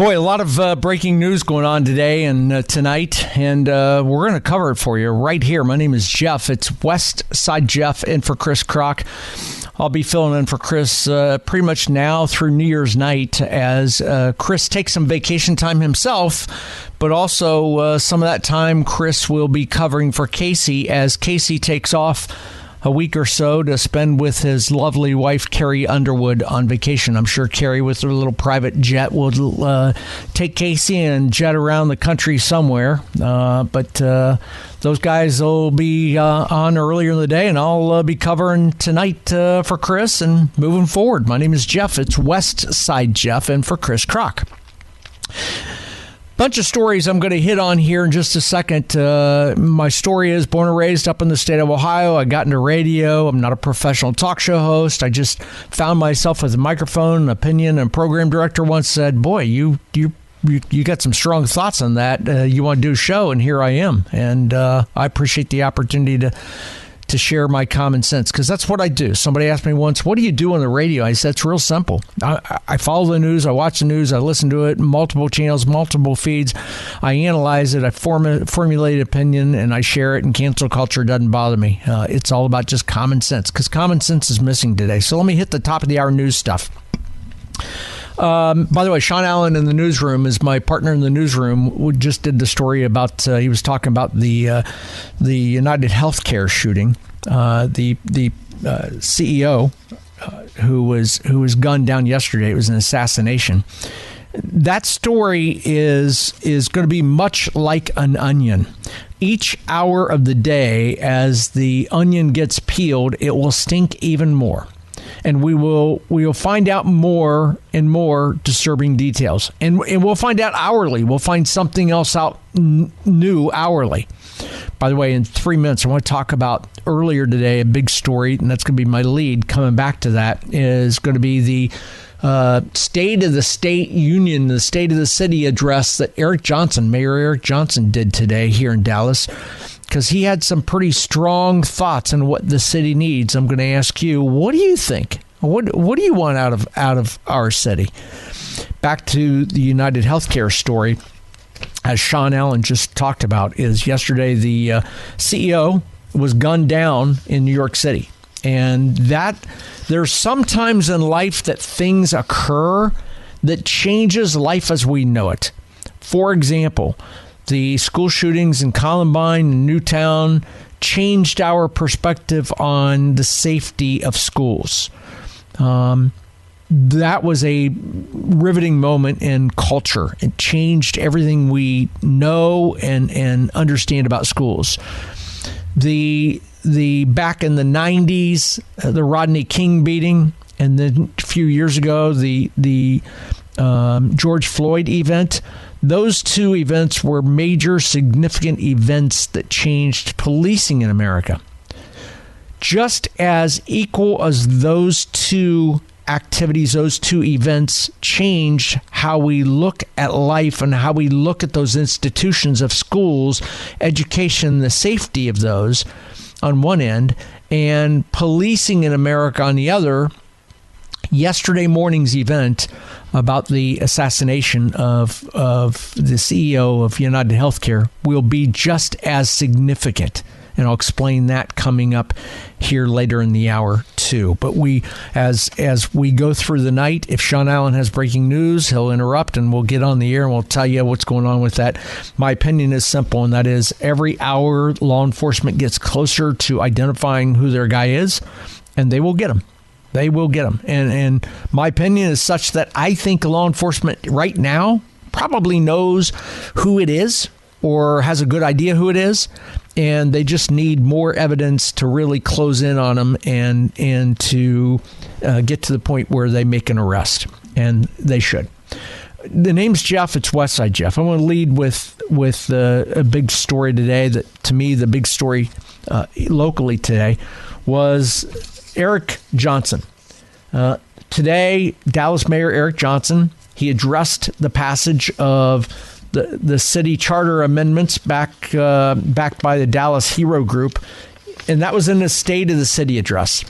Boy, a lot of breaking news going on today and tonight, and we're going to cover it for you right here. My name is Jeff. It's West Side Jeff in for Chris Kroc. I'll be filling in for Chris pretty much now through New Year's night as Chris takes some vacation time himself, but also some of that time Chris will be covering for Casey as Casey takes off a week or so to spend with his lovely wife, Carrie Underwood, on vacation. I'm sure Carrie, with her little private jet, will take Casey and jet around the country somewhere. But those guys will be on earlier in the day, and I'll be covering tonight for Chris and moving forward. My name is Jeff. It's West Side Jeff, and for Chris Kroc. Bunch of stories I'm going to hit on here in just a second. My story is born and raised up in the state of Ohio. I got into radio. I'm not a professional talk show host. I just found myself with a microphone, an opinion, and program director once said, boy, you got some strong thoughts on that. You want to do a show, and here I am. And I appreciate the opportunity to share my common sense, because that's what I do. Somebody asked me once, what do you do on the radio? I said, it's real simple. I follow the news, I watch the news, I listen to it, multiple channels, multiple feeds. I analyze it, I formulate opinion, and I share it, and cancel culture doesn't bother me. It's all about just common sense, because common sense is missing today. So let me hit the top of the hour news stuff. By the way, Sean Allen in the newsroom is my partner in the newsroom. We just did the story about, he was talking about the United Healthcare shooting. The CEO who was gunned down yesterday. It was an assassination. That story is going to be much like an onion. Each hour of the day, as the onion gets peeled, it will stink even more. And we will find out more and more disturbing details. And we'll find out hourly. We'll find something else out new hourly. By the way, in 3 minutes, I want to talk about earlier today a big story, and that's going to be my lead. Coming back to that is going to be the State of the State Union, the State of the City address that Mayor Eric Johnson did today here in Dallas, because he had some pretty strong thoughts on what the city needs. I'm going to ask you, what do you think? What do you want out of our city? Back to the United Healthcare story, as Sean Allen just talked about, is yesterday the CEO was gunned down in New York City. And that there's sometimes in life that things occur that changes life as we know it. For example, the school shootings in Columbine and Newtown changed our perspective on the safety of schools. That was a riveting moment in culture. It changed everything we know and understand about schools. The back in the 90s, the Rodney King beating, and then a few years ago, the George Floyd event. Those two events were major, significant events that changed policing in America. Just as equal as those two activities, those two events changed how we look at life and how we look at those institutions of schools, education, the safety of those on one end, and policing in America on the other. Yesterday morning's event about the assassination of the CEO of United Healthcare will be just as significant. And I'll explain that coming up here later in the hour, too. But as we go through the night, if Sean Allen has breaking news, he'll interrupt and we'll get on the air and we'll tell you what's going on with that. My opinion is simple, and that is every hour law enforcement gets closer to identifying who their guy is, and they will get him. They will get him. And my opinion is such that I think law enforcement right now probably knows who it is or has a good idea who it is. And they just need more evidence to really close in on them and to get to the point where they make an arrest. And they should. The name's Jeff. It's Westside Jeff. I want to lead with a big story today that, to me, the big story locally today was Eric Johnson. Today, Dallas Mayor Eric Johnson, he addressed the passage of the city charter amendments backed by the Dallas Hero Group, and that was in the State of the City address.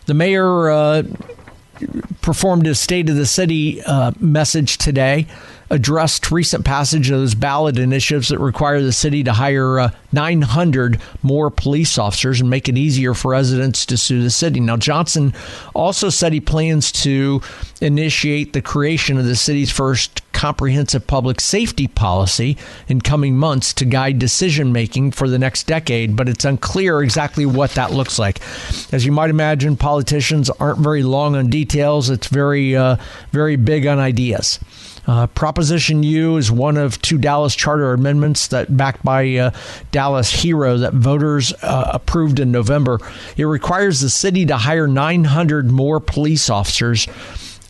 The mayor performed a State of the City message today, addressed recent passage of those ballot initiatives that require the city to hire 900 more police officers and make it easier for residents to sue the city. Now, Johnson also said he plans to initiate the creation of the city's first comprehensive public safety policy in coming months to guide decision making for the next decade, but it's unclear exactly what that looks like. As you might imagine, politicians aren't very long on details. It's very big on ideas. Proposition U is one of two Dallas charter amendments that backed by Dallas Hero that voters approved in November. It requires the city to hire 900 more police officers,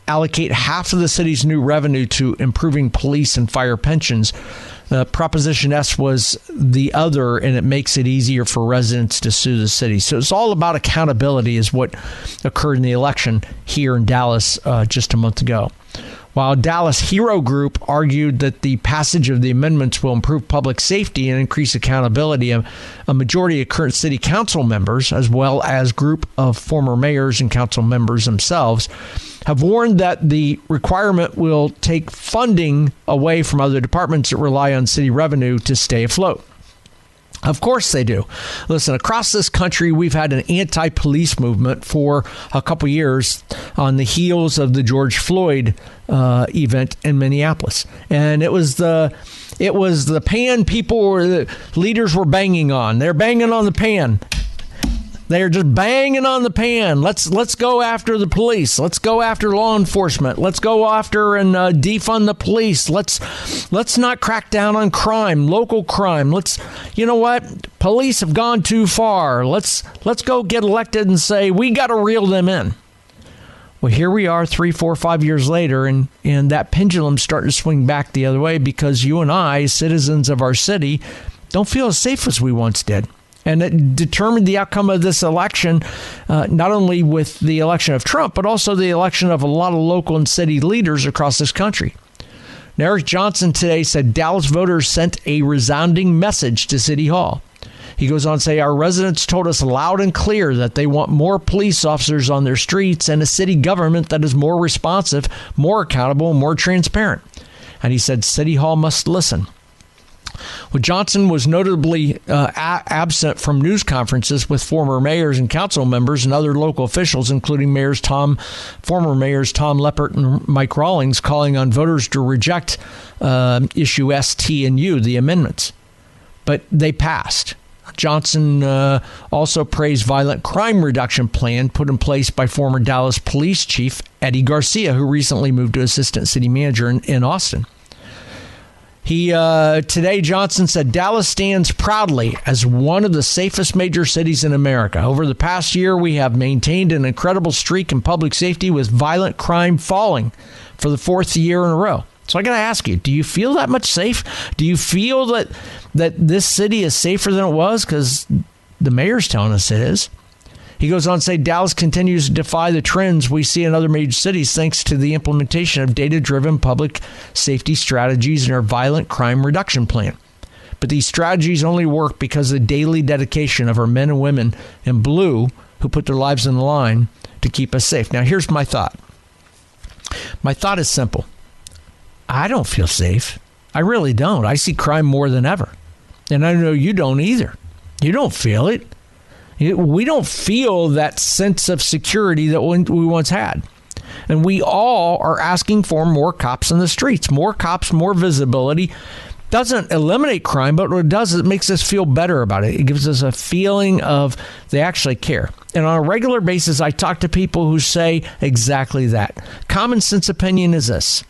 allocate half of the city's new revenue to improving police and fire pensions. Proposition S was the other, and it makes it easier for residents to sue the city. So it's all about accountability is what occurred in the election here in Dallas just a month ago. While Dallas Hero Group argued that the passage of the amendments will improve public safety and increase accountability, a majority of current city council members, as well as a group of former mayors and council members themselves, have warned that the requirement will take funding away from other departments that rely on city revenue to stay afloat. Of course they do. Listen, across this country, we've had an anti-police movement for a couple years on the heels of the George Floyd event in Minneapolis. And it was the pan the leaders were banging on. They're banging on the pan. They're just banging on the pan. Let's go after the police. Let's go after law enforcement. Let's go after and defund the police. Let's not crack down on crime, local crime. You know what? Police have gone too far. Let's go get elected and say we got to reel them in. Well, here we are 3, 4, 5 years later, and that pendulum's starting to swing back the other way because you and I, citizens of our city, don't feel as safe as we once did. And it determined the outcome of this election, not only with the election of Trump, but also the election of a lot of local and city leaders across this country. Now, Eric Johnson today said Dallas voters sent a resounding message to City Hall. He goes on to say, our residents told us loud and clear that they want more police officers on their streets and a city government that is more responsive, more accountable, and more transparent. And he said City Hall must listen. Well, Johnson was notably absent from news conferences with former mayors and council members and other local officials, including former mayors Tom Leppert and Mike Rawlings, calling on voters to reject issue S, T, and U, the amendments. But they passed. Johnson also praised violent crime reduction plan put in place by former Dallas Police Chief Eddie Garcia, who recently moved to assistant city manager in Austin. Today, Johnson said Dallas stands proudly as one of the safest major cities in America. Over the past year, we have maintained an incredible streak in public safety with violent crime falling for the fourth year in a row. So I got to ask you, do you feel that much safe? Do you feel that this city is safer than it was? Because the mayor's telling us it is. He goes on to say Dallas continues to defy the trends we see in other major cities thanks to the implementation of data-driven public safety strategies in our violent crime reduction plan. But these strategies only work because of the daily dedication of our men and women in blue who put their lives on the line to keep us safe. Now, here's my thought. My thought is simple. I don't feel safe. I really don't. I see crime more than ever. And I know you don't either. You don't feel it. We don't feel that sense of security that we once had. And we all are asking for more cops in the streets. More cops, more visibility. Doesn't eliminate crime, but what it does is it makes us feel better about it. It gives us a feeling of they actually care. And on a regular basis, I talk to people who say exactly that. Common sense opinion is this.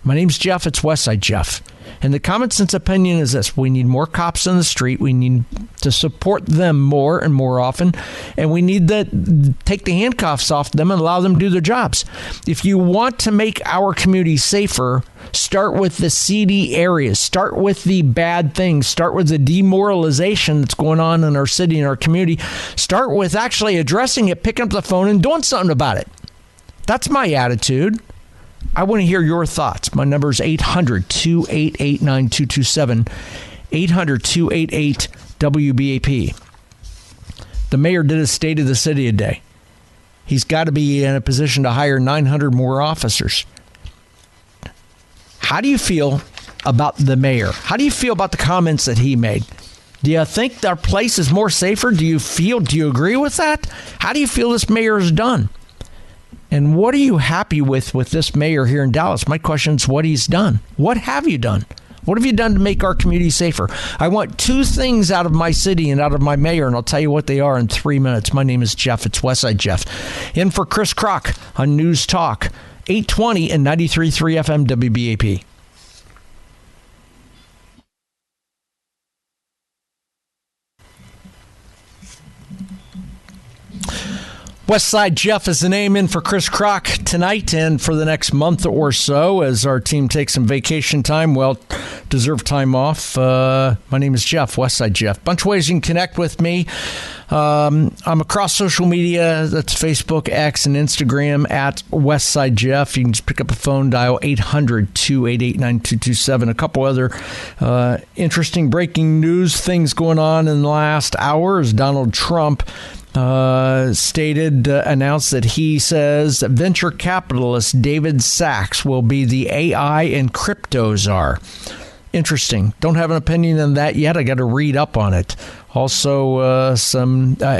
My name's Jeff. It's Westside Jeff. And the common sense opinion is this. We need more cops on the street. We need to support them more and more often. And we need to take the handcuffs off them and allow them to do their jobs. If you want to make our community safer, start with the seedy areas. Start with the bad things. Start with the demoralization that's going on in our city and our community. Start with actually addressing it, picking up the phone and doing something about it. That's my attitude. I want to hear your thoughts. My number is 800-288-9227, 800-288-WBAP. The mayor did a State of the City today. He's got to be in a position to hire 900 more officers. How do you feel about the mayor? How do you feel about the comments that he made? Do you think our place is more safer? Do you agree with that? How do you feel this mayor has done? And what are you happy with this mayor here in Dallas? My question is what he's done. What have you done? What have you done to make our community safer? I want two things out of my city and out of my mayor, and I'll tell you what they are in 3 minutes. My name is Jeff. It's Westside Jeff. In for Chris Kroc on News Talk, 820 and 93.3 FM WBAP. Westside Jeff is the name. In for Chris Kroc tonight and for the next month or so as our team takes some vacation time. Well, deserved time off. My name is Jeff, Westside Jeff. Bunch of ways you can connect with me. I'm across social media. That's Facebook, X, and Instagram at Westside Jeff. You can just pick up a phone, dial 800-288-9227. A couple other interesting breaking news things going on in the last hour as Donald Trump announced that he says that venture capitalist David Sachs will be the AI and crypto czar. Interesting. Don't have an opinion on that yet. I got to read up on it. Also, I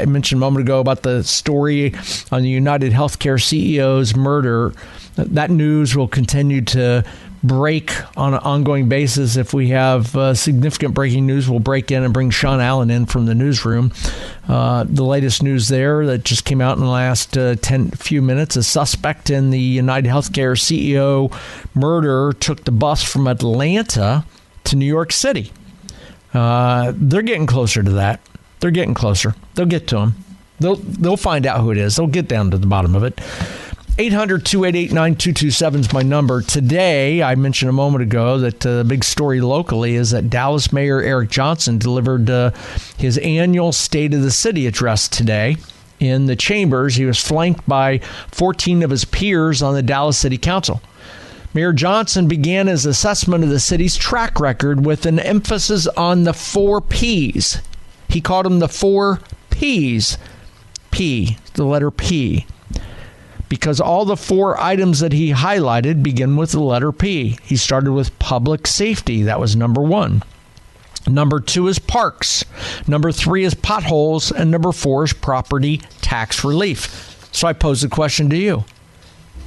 mentioned a moment ago about the story on the United Healthcare CEO's murder. That news will continue to break on an ongoing basis. If we have significant breaking news, we'll break in and bring Sean Allen in from the newsroom. The latest news there that just came out in the last few minutes, a suspect in the United Healthcare CEO murder took the bus from Atlanta to New York City. They're getting closer to that. They're getting closer. They'll get to him. They'll find out who it is. They'll get down to the bottom of it. 800-288-9227 is my number. Today, I mentioned a moment ago that the big story locally is that Dallas Mayor Eric Johnson delivered his annual State of the City address today in the chambers. He was flanked by 14 of his peers on the Dallas City Council. Mayor Johnson began his assessment of the city's track record with an emphasis on the 4 Ps. He called them the 4 Ps. P, the letter P. Because all the 4 items that he highlighted begin with the letter P. He started with public safety. That was number 1. Number 2 is parks. Number 3 is potholes. And number 4 is property tax relief. So I pose the question to you.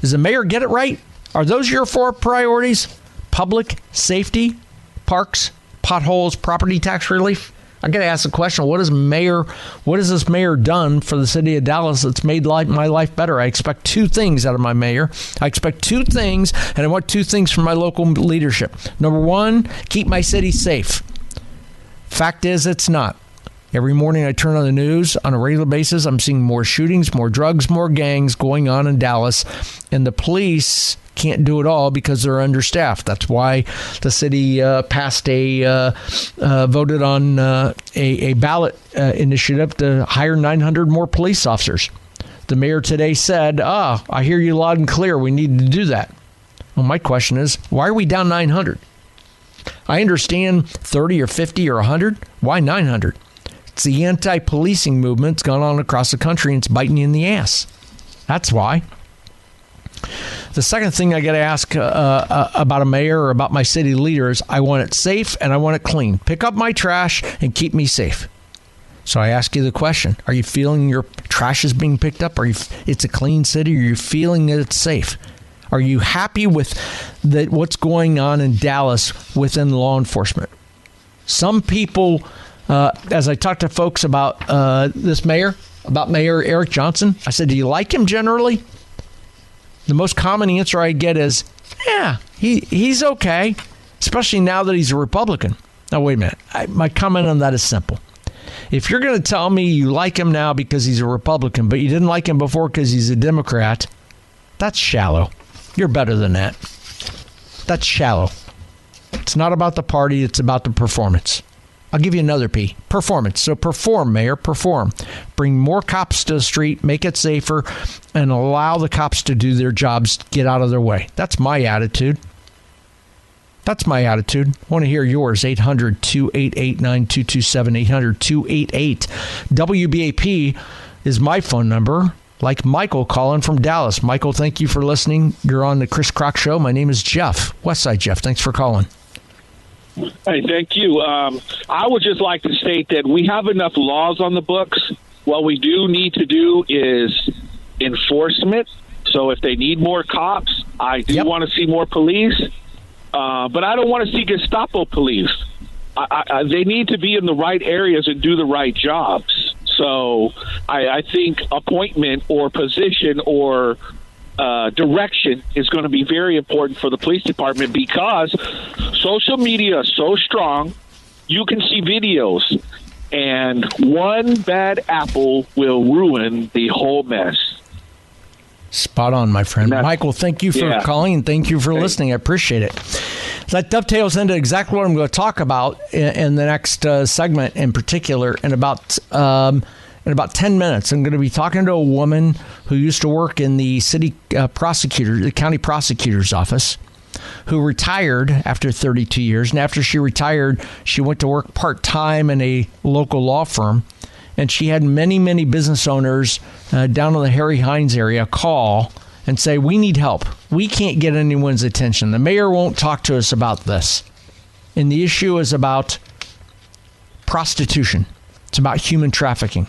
Does the mayor get it right? Are those your 4 priorities? Public safety, parks, potholes, property tax relief? I got to ask the question, what has this mayor done for the city of Dallas that's made my life better? I expect 2 things out of my mayor. I expect 2 things, and I want 2 things from my local leadership. Number 1, keep my city safe. Fact is, it's not. Every morning I turn on the news on a regular basis. I'm seeing more shootings, more drugs, more gangs going on in Dallas, and the police can't do it all because they're understaffed. That's why the city voted on a ballot initiative to hire 900 more police officers. The mayor today said, I hear you loud and clear. We need to do that. Well, my question is, why are we down 900? I understand 30 or 50 or 100. Why 900? It's the anti-policing movement that's gone on across the country, and it's biting you in the ass. That's why. The second thing I got to ask about a mayor or about my city leaders, I want it safe and I want it clean. Pick up my trash and keep me safe. So I ask you the question, are you feeling your trash is being picked up? It's a clean city? Are you feeling that it's safe? Are you happy with what's going on in Dallas within law enforcement? Some people, as I talk to folks about this mayor, about Mayor Eric Johnson, I said, do you like him generally? The most common answer I get is, yeah, he's okay, especially now that he's a Republican. Now, wait a minute. My comment on that is simple. If you're going to tell me you like him now because he's a Republican, but you didn't like him before because he's a Democrat, that's shallow. You're better than that. That's shallow. It's not about the party. It's about the performance. I'll give you another P, performance. So perform, Mayor, perform. Bring more cops to the street, make it safer, and allow the cops to do their jobs, get out of their way. That's my attitude. That's my attitude. I want to hear yours. 800-288-9227, 800-288. WBAP is my phone number. like Michael calling from Dallas. Michael, thank you for listening. You're on the Chris Crock Show. My name is Jeff, Westside Jeff. Thanks for calling. Hey, thank you. I would just like to state that we have enough laws on the books. What we do need to do is enforcement. So if they need more cops, I do want to see more police. But I don't want to see Gestapo police. They need to be in the right areas and do the right jobs. So I think appointment or position or direction is going to be very important for the police department, because social media is so strong. You can see videos, and one bad apple will ruin the whole mess. Spot on, my friend. Michael, thank you for calling, and thank you for listening. I appreciate it. That dovetails into exactly what I'm going to talk about in the next segment in particular. In about 10 minutes, I'm going to be talking to a woman who used to work in the the county prosecutor's office, who retired after 32 years. And after she retired, she went to work part-time in a local law firm. And she had many, many business owners down in the Harry Hines area call and say, we need help. We can't get anyone's attention. The mayor won't talk to us about this. And the issue is about prostitution. It's about human trafficking.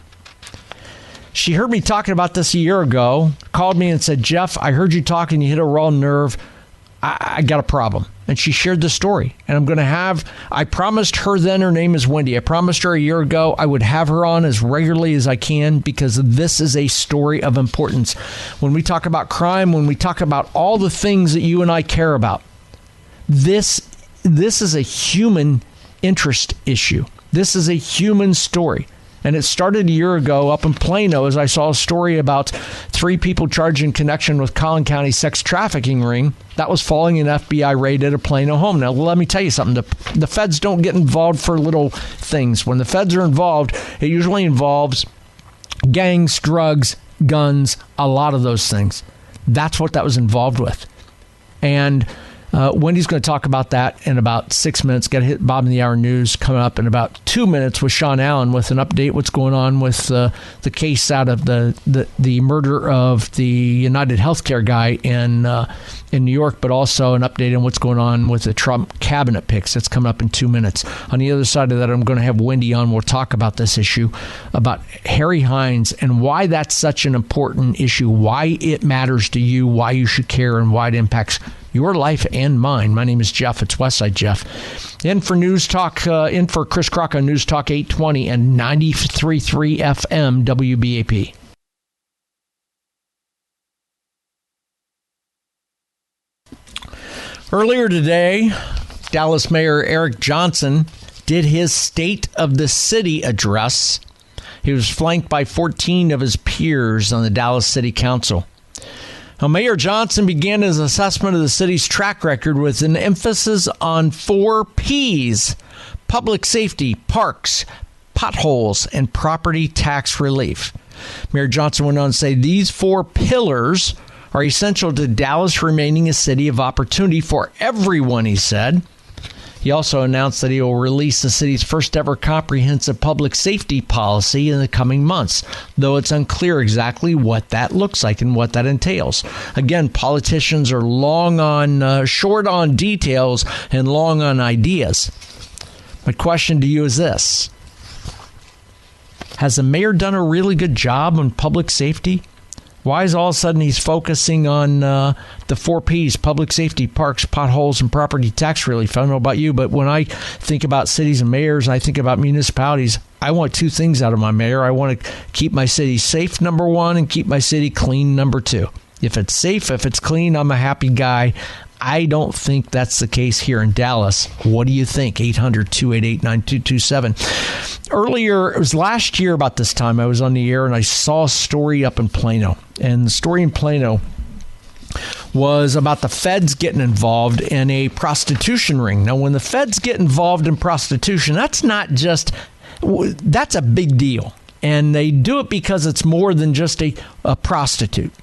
She heard me talking about this a year ago, called me and said, Jeff, I heard you talking, you hit a raw nerve. I got a problem. And she shared the story. And I promised her then, her name is Wendy. I promised her a year ago I would have her on as regularly as I can, because this is a story of importance. When we talk about crime, when we talk about all the things that you and I care about, this is a human interest issue. This is a human story. And it started a year ago up in Plano as I saw a story about 3 people charged in connection with Collin County sex trafficking ring that was following an FBI raid at a Plano home. Now, let me tell you something. The feds don't get involved for little things. When the feds are involved, it usually involves gangs, drugs, guns, a lot of those things. That's what that was involved with. And Wendy's going to talk about that in about 6 minutes. Got to hit Bob in the Hour News coming up in about 2 minutes with Sean Allen with an update what's going on with the case out of the murder of the United Healthcare guy in New York, but also an update on what's going on with the Trump cabinet picks. That's coming up in 2 minutes. On the other side of that, I'm going to have Wendy on. We'll talk about this issue, about Harry Hines and why that's such an important issue, why it matters to you, why you should care, and why it impacts your life and mine. My name is Jeff. It's Westside Jeff. In for News Talk, in for Chris Crock on News Talk 820 and 93.3 FM WBAP. Earlier today, Dallas Mayor Eric Johnson did his State of the City address. He was flanked by 14 of his peers on the Dallas City Council. Now, Mayor Johnson began his assessment of the city's track record with an emphasis on 4 Ps: public safety, parks, potholes, and property tax relief. Mayor Johnson went on to say these 4 pillars are essential to Dallas remaining a city of opportunity for everyone, he said. He also announced that he will release the city's first ever comprehensive public safety policy in the coming months, though it's unclear exactly what that looks like and what that entails. Again, politicians are short on details and long on ideas. My question to you is this: has the mayor done a really good job on public safety? Why is all of a sudden he's focusing on the 4 Ps, public safety, parks, potholes, and property tax relief? I don't know about you, but when I think about cities and mayors, I think about municipalities, I want 2 things out of my mayor. I want to keep my city safe, number 1, and keep my city clean, number 2. If it's safe, if it's clean, I'm a happy guy. I don't think that's the case here in Dallas. What do you think? 800-288-9227. Earlier, it was last year about this time, I was on the air and I saw a story up in Plano. And the story in Plano was about the feds getting involved in a prostitution ring. Now, when the feds get involved in prostitution, that's a big deal. And they do it because it's more than just a prostitute.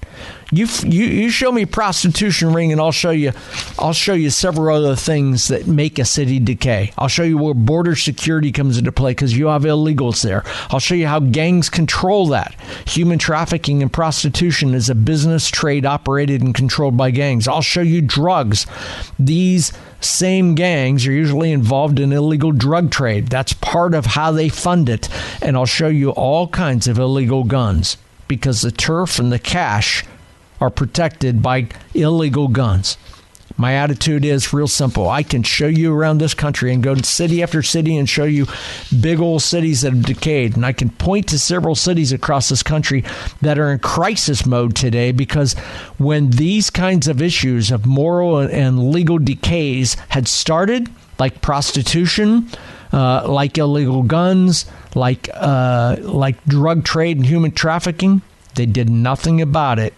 You show me a prostitution ring, and I'll show you several other things that make a city decay. I'll show you where border security comes into play because you have illegals there. I'll show you how gangs control that. Human trafficking and prostitution is a business trade operated and controlled by gangs. I'll show you drugs. These same gangs are usually involved in illegal drug trade. That's part of how they fund it. And I'll show you all kinds of illegal guns because the turf and the cash are protected by illegal guns. My attitude is real simple. I can show you around this country and go to city after city and show you big old cities that have decayed. And I can point to several cities across this country that are in crisis mode today because when these kinds of issues of moral and legal decays had started, like prostitution, like illegal guns, like drug trade and human trafficking, they did nothing about it.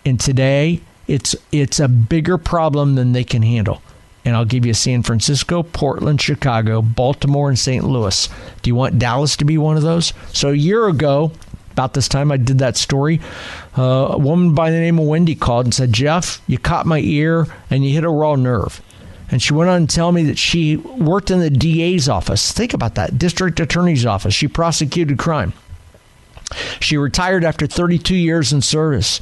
And today, it's a bigger problem than they can handle. And I'll give you San Francisco, Portland, Chicago, Baltimore, and St. Louis. Do you want Dallas to be one of those? So a year ago, about this time I did that story, a woman by the name of Wendy called and said, Jeff, you caught my ear and you hit a raw nerve. And she went on to tell me that she worked in the DA's office. Think about that, district attorney's office. She prosecuted crime. She retired after 32 years in service.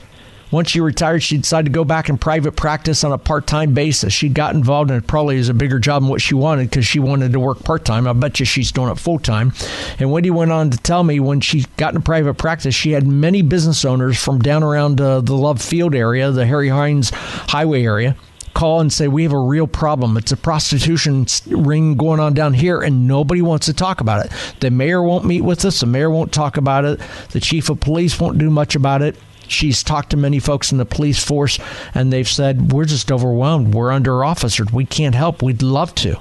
Once she retired, she decided to go back in private practice on a part-time basis. She got involved in it probably as a bigger job than what she wanted because she wanted to work part-time. I bet you she's doing it full-time. And Wendy went on to tell me when she got into private practice, she had many business owners from down around the Love Field area, the Harry Hines highway area, call and say, we have a real problem. It's a prostitution ring going on down here, and nobody wants to talk about it. The mayor won't meet with us. The mayor won't talk about it. The chief of police won't do much about it. She's talked to many folks in the police force, and they've said, we're just overwhelmed. We're under-officered. We can't help. We'd love to.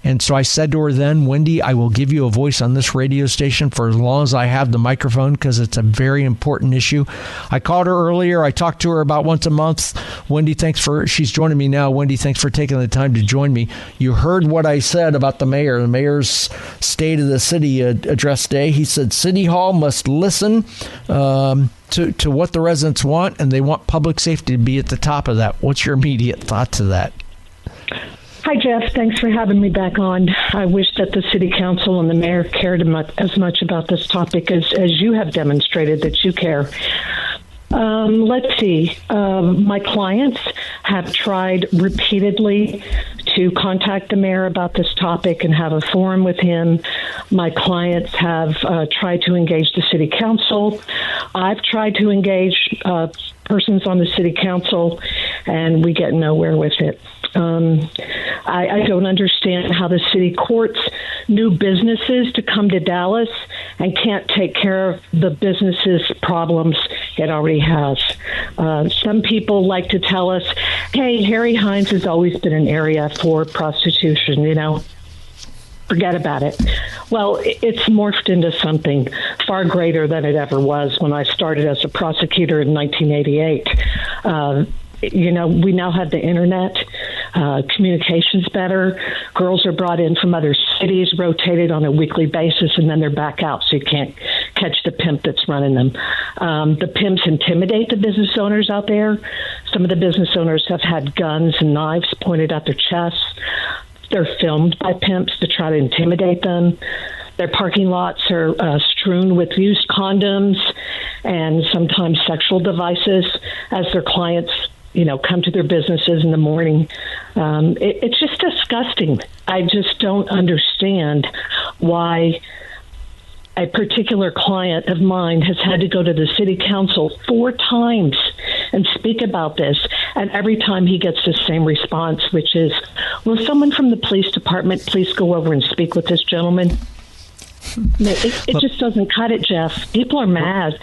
And so I said to her then, Wendy, I will give you a voice on this radio station for as long as I have the microphone because it's a very important issue. I called her earlier. I talked to her about once a month. Wendy, she's joining me now. Wendy, thanks for taking the time to join me. You heard what I said about the mayor. The mayor's State of the City address day. He said City Hall must listen to what the residents want, and they want public safety to be at the top of that. What's your immediate thought to that? Hi, Jeff. Thanks for having me back on. I wish that the city council and the mayor cared as much about this topic as you have demonstrated that you care. Let's see. My clients have tried repeatedly to contact the mayor about this topic and have a forum with him. My clients have tried to engage the city council. I've tried to engage persons on the city council, and we get nowhere with it. I don't understand how the city courts new businesses to come to Dallas and can't take care of the businesses' problems it already has. Some people like to tell us, hey, Harry Hines has always been an area for prostitution, forget about it. Well, it's morphed into something far greater than it ever was when I started as a prosecutor in 1988. We now have the internet, communication's better. Girls are brought in from other cities, rotated on a weekly basis, and then they're back out, so you can't catch the pimp that's running them. The pimps intimidate the business owners out there. Some of the business owners have had guns and knives pointed at their chests. They're filmed by pimps to try to intimidate them. Their parking lots are strewn with used condoms and sometimes sexual devices as their clients come to their businesses in the morning. It's just disgusting. I just don't understand why a particular client of mine has had to go to the city council 4 times and speak about this. And every time he gets the same response, which is, will someone from the police department please go over and speak with this gentleman? It just doesn't cut it, Jeff. People are mad.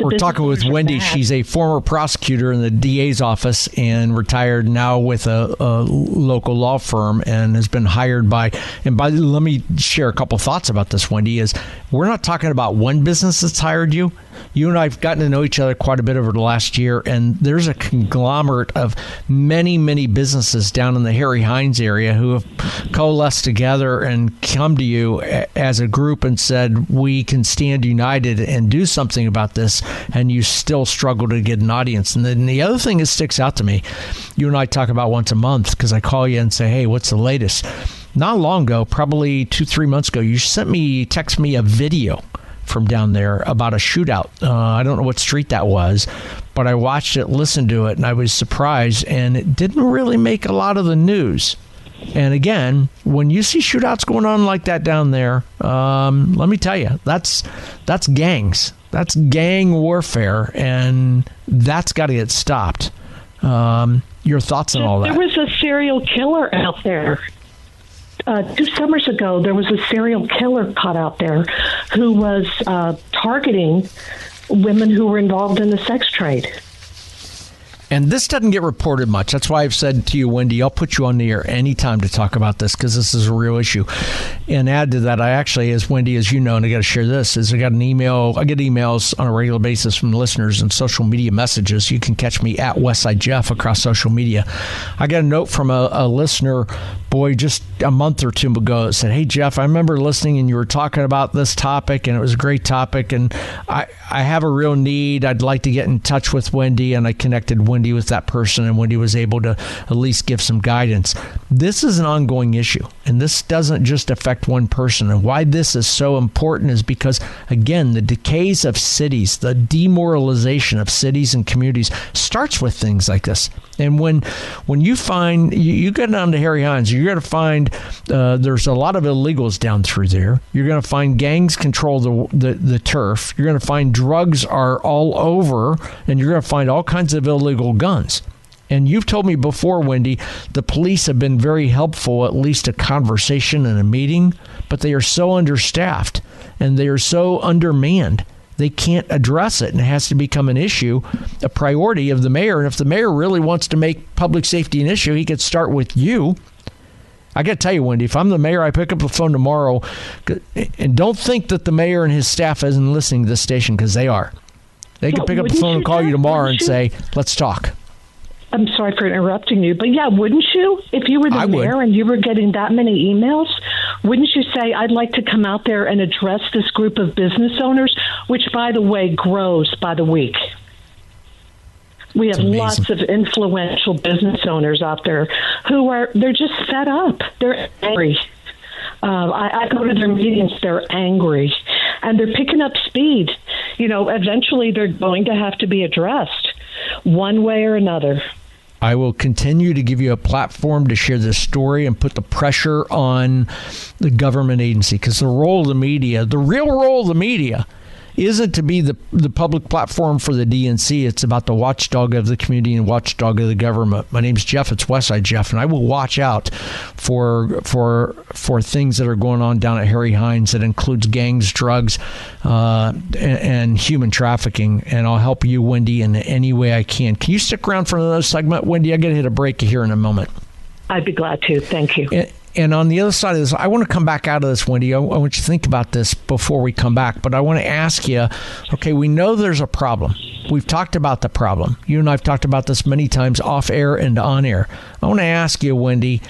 We're talking with Wendy. She's a former prosecutor in the DA's office and retired now with a local law firm and has been hired by, let me share a couple thoughts about this, Wendy, is we're not talking about one business that's hired you. You and I have gotten to know each other quite a bit over the last year, and there's a conglomerate of many, many businesses down in the Harry Hines area who have coalesced together and come to you as a group and said, we can stand united and do something about this, and you still struggle to get an audience. And then the other thing that sticks out to me, you and I talk about once a month because I call you and say, hey, what's the latest? Not long ago, probably 2-3 months ago, you text me a video from down there about a shootout. I don't know what street that was, but I watched it, listened to it, and I was surprised, and it didn't really make a lot of the news. And again, when you see shootouts going on like that down there, let me tell you, that's gangs. That's gang warfare, and that's got to get stopped. Your thoughts on all that? There was a serial killer out there. 2 summers ago, there was a serial killer caught out there who was targeting women who were involved in the sex trade. And this doesn't get reported much. That's why I've said to you, Wendy, I'll put you on the air anytime to talk about this because this is a real issue. And add to that, I actually, as Wendy, as you know, and I got to share this, is I got an email. I get emails on a regular basis from listeners and social media messages. You can catch me at Westside Jeff across social media. I got a note from a listener, boy, just a month or two ago that said, hey, Jeff, I remember listening and you were talking about this topic and it was a great topic. And I have a real need. I'd like to get in touch with Wendy. And I connected Wendy with that person, and Wendy was able to at least give some guidance. This is an ongoing issue, and this doesn't just affect one person. And why this is so important is because, again, the decays of cities, the demoralization of cities and communities starts with things like this. And when you find, you get down to Harry Hines, you're going to find there's a lot of illegals down through there. You're going to find gangs control the turf. You're going to find drugs are all over, and you're going to find all kinds of illegal guns. And you've told me before, Wendy, the police have been very helpful, at least a conversation and a meeting, but they are so understaffed and they are so undermanned. They can't address it, and it has to become an issue, a priority of the mayor. And if the mayor really wants to make public safety an issue, he could start with you. I got to tell you, Wendy, if I'm the mayor, I pick up the phone tomorrow, and don't think that the mayor and his staff isn't listening to this station, because they are. They could pick up the phone and call you tomorrow and say, let's talk. I'm sorry for interrupting you, but yeah, wouldn't you? If you were the mayor and you were getting that many emails, wouldn't you say, I'd like to come out there and address this group of business owners, which, by the way, grows by the week? We have lots of influential business owners out there they're just fed up. They're angry. I go to their meetings, they're angry, and they're picking up speed. Eventually they're going to have to be addressed one way or another. I will continue to give you a platform to share this story and put the pressure on the government agency, because the role of the media, the real role of the media, isn't to be the public platform for the DNC. It's about the watchdog of the community and watchdog of the government. My name's Jeff. It's Westside Jeff, and I will watch out for things that are going on down at Harry Hines that includes gangs, drugs, and human trafficking. And I'll help you, Wendy, in any way I can. Can you stick around for another segment, Wendy? I got to hit a break here in a moment. I'd be glad to. Thank you. And on the other side of this, I want to come back out of this, Wendy. I want you to think about this before we come back. But I want to ask you, okay, we know there's a problem. We've talked about the problem. You and I have talked about this many times off air and on air. I want to ask you, Wendy,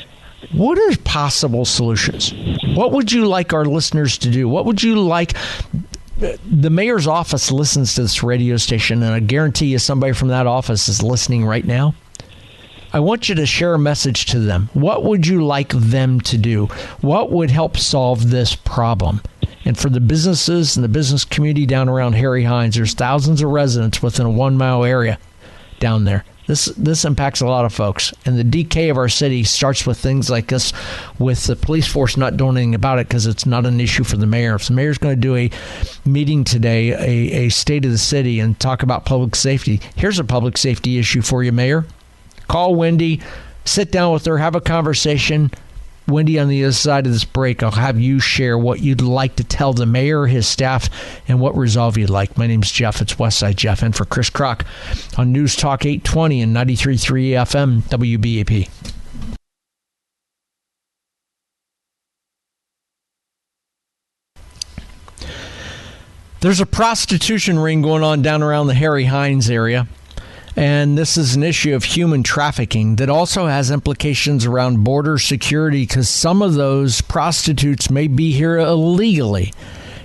what are possible solutions? What would you like our listeners to do? What would you like? The mayor's office listens to this radio station, and I guarantee you somebody from that office is listening right now. I want you to share a message to them. What would you like them to do? What would help solve this problem? And for the businesses and the business community down around Harry Hines, there's thousands of residents within a 1 mile area down there. This impacts a lot of folks. And the decay of our city starts with things like this, with the police force not doing anything about it because it's not an issue for the mayor. If the mayor's going to do a meeting today, a state of the city, and talk about public safety, here's a public safety issue for you, Mayor. Call Wendy, sit down with her, have a conversation. Wendy, on the other side of this break, I'll have you share what you'd like to tell the mayor, his staff, and what resolve you'd like. My name's Jeff. It's Westside Jeff. And for Chris Kroc on News Talk 820 and 93.3 FM, WBAP. There's a prostitution ring going on down around the Harry Hines area. And this is an issue of human trafficking that also has implications around border security because some of those prostitutes may be here illegally.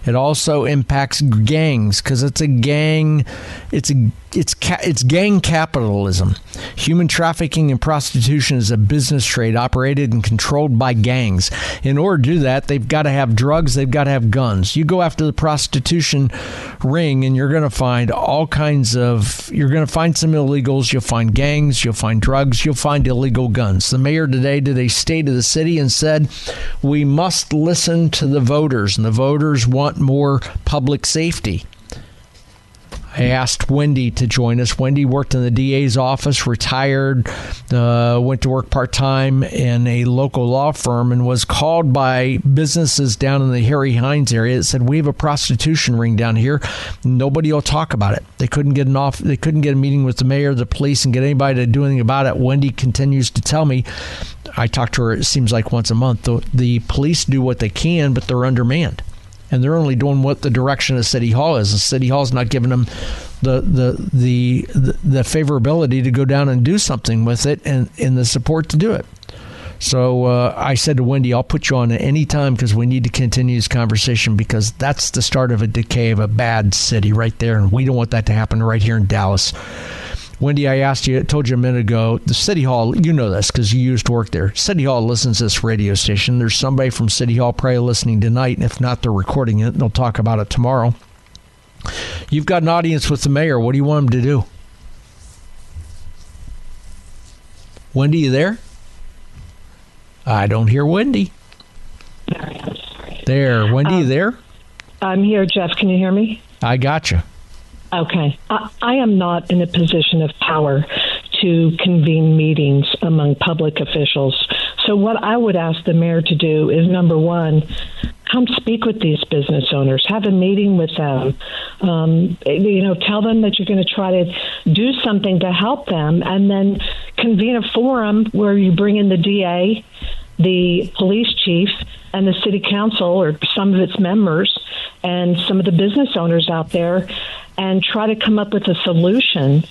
It also impacts gangs because it's a gang. It's gang capitalism. Human trafficking and prostitution is a business trade operated and controlled by gangs. In order to do that, they've got to have drugs. They've got to have guns. You go after the prostitution ring, and you're going to find all kinds of. You're going to find some illegals. You'll find gangs. You'll find drugs. You'll find illegal guns. The mayor today did a state of the city and said, "We must listen to the voters, and the voters want more public safety." I asked Wendy to join us. Wendy worked in the DA's office, retired, went to work part-time in a local law firm, and was called by businesses down in the Harry Hines area that said, "We have a prostitution ring down here. Nobody will talk about it." They couldn't get They couldn't get a meeting with the mayor, the police, and get anybody to do anything about it. Wendy continues to tell me, I talk to her, it seems like once a month, the police do what they can, but they're undermanned. And they're only doing what the direction of City Hall is. And City Hall's not giving them the favorability to go down and do something with it and the support to do it. So I said to Wendy, I'll put you on at any time because we need to continue this conversation because that's the start of a decay of a bad city right there. And we don't want that to happen right here in Dallas. Wendy, I told you a minute ago, the City Hall, you know this because you used to work there. City Hall listens to this radio station. There's somebody from City Hall probably listening tonight, and if not, they're recording it, and they'll talk about it tomorrow. You've got an audience with the mayor. What do you want him to do? Wendy, you there? I don't hear Wendy. Sorry, I'm sorry. There. Wendy, you there? I'm here, Jeff. Can you hear me? I got you. Okay. I am not in a position of power to convene meetings among public officials. So what I would ask the mayor to do is, number one, come speak with these business owners, have a meeting with them, tell them that you're going to try to do something to help them, and then convene a forum where you bring in the DA, the police chief, and the city council or some of its members and some of the business owners out there, and try to come up with a solution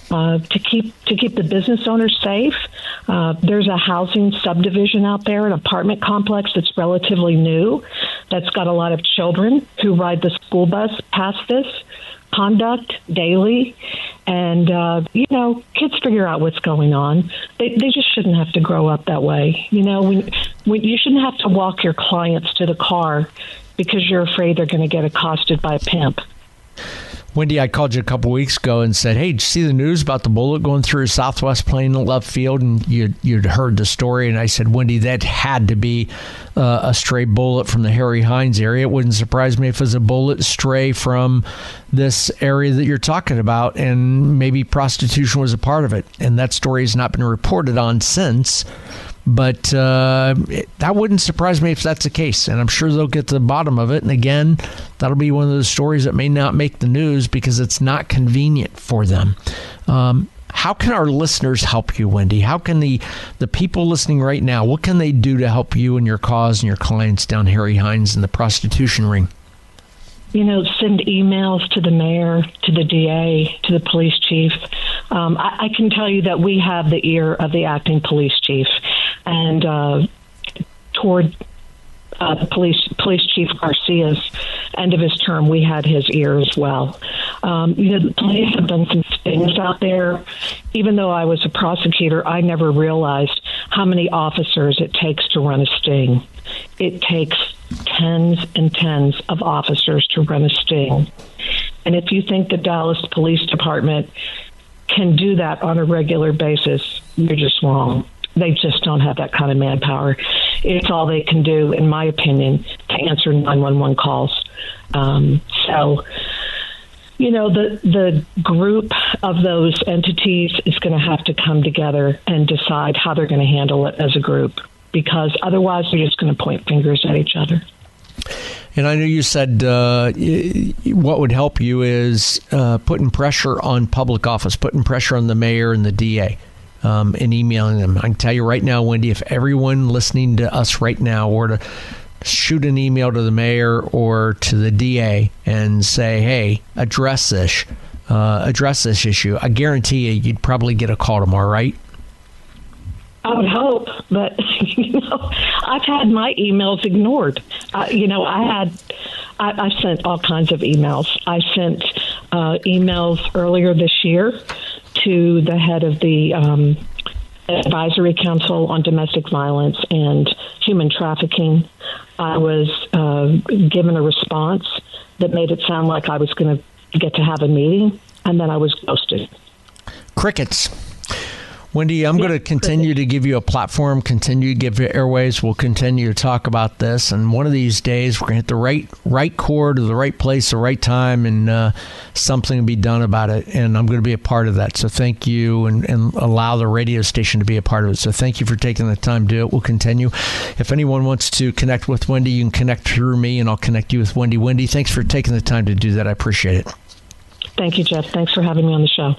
to keep the business owners safe. There's a housing subdivision out there, an apartment complex that's relatively new, that's got a lot of children who ride the school bus past this conduct daily. And, kids figure out what's going on. They just shouldn't have to grow up that way. When you shouldn't have to walk your clients to the car because you're afraid they're going to get accosted by a pimp. Wendy, I called you a couple weeks ago and said, hey, did you see the news about the bullet going through Southwest plane in left field? And you'd heard the story. And I said, Wendy, that had to be a stray bullet from the Harry Hines area. It wouldn't surprise me if it was a bullet stray from this area that you're talking about. And maybe prostitution was a part of it. And that story has not been reported on since. But that wouldn't surprise me if that's the case. And I'm sure they'll get to the bottom of it. And again, that'll be one of those stories that may not make the news because it's not convenient for them. How can our listeners help you, Wendy? How can the people listening right now, what can they do to help you and your cause and your clients down Harry Hines and the prostitution ring? Send emails to the mayor, to the DA, to the police chief. I can tell you that we have the ear of the acting police chief. And toward the police chief Garcia's end of his term, we had his ear as well. The police have done some stings out there. Even though I was a prosecutor, I never realized how many officers it takes to run a sting. It takes tens and tens of officers to run a sting. And if you think the Dallas Police Department can do that on a regular basis, you're just wrong. They just don't have that kind of manpower. It's all they can do, in my opinion, to answer 911 calls. The group of those entities is going to have to come together and decide how they're going to handle it as a group, because otherwise they're just going to point fingers at each other. And I know you said what would help you is putting pressure on public office, putting pressure on the mayor and the DA. And emailing them. I can tell you right now, Wendy, if everyone listening to us right now were to shoot an email to the mayor or to the DA and say, hey, address this issue. I guarantee you'd probably get a call tomorrow, right? I would hope, but I've had my emails ignored. I sent all kinds of emails. I sent emails earlier this year to the head of the Advisory Council on Domestic Violence and Human Trafficking. I was given a response that made it sound like I was going to get to have a meeting, and then I was ghosted. Crickets. Wendy, I'm going to continue to give you a platform, continue to give you airways. We'll continue to talk about this. And one of these days, we're going to hit the right chord to the right place, the right time, and something will be done about it. And I'm going to be a part of that. So thank you, and allow the radio station to be a part of it. So thank you for taking the time to do it. We'll continue. If anyone wants to connect with Wendy, you can connect through me, and I'll connect you with Wendy. Wendy, thanks for taking the time to do that. I appreciate it. Thank you, Jeff. Thanks for having me on the show.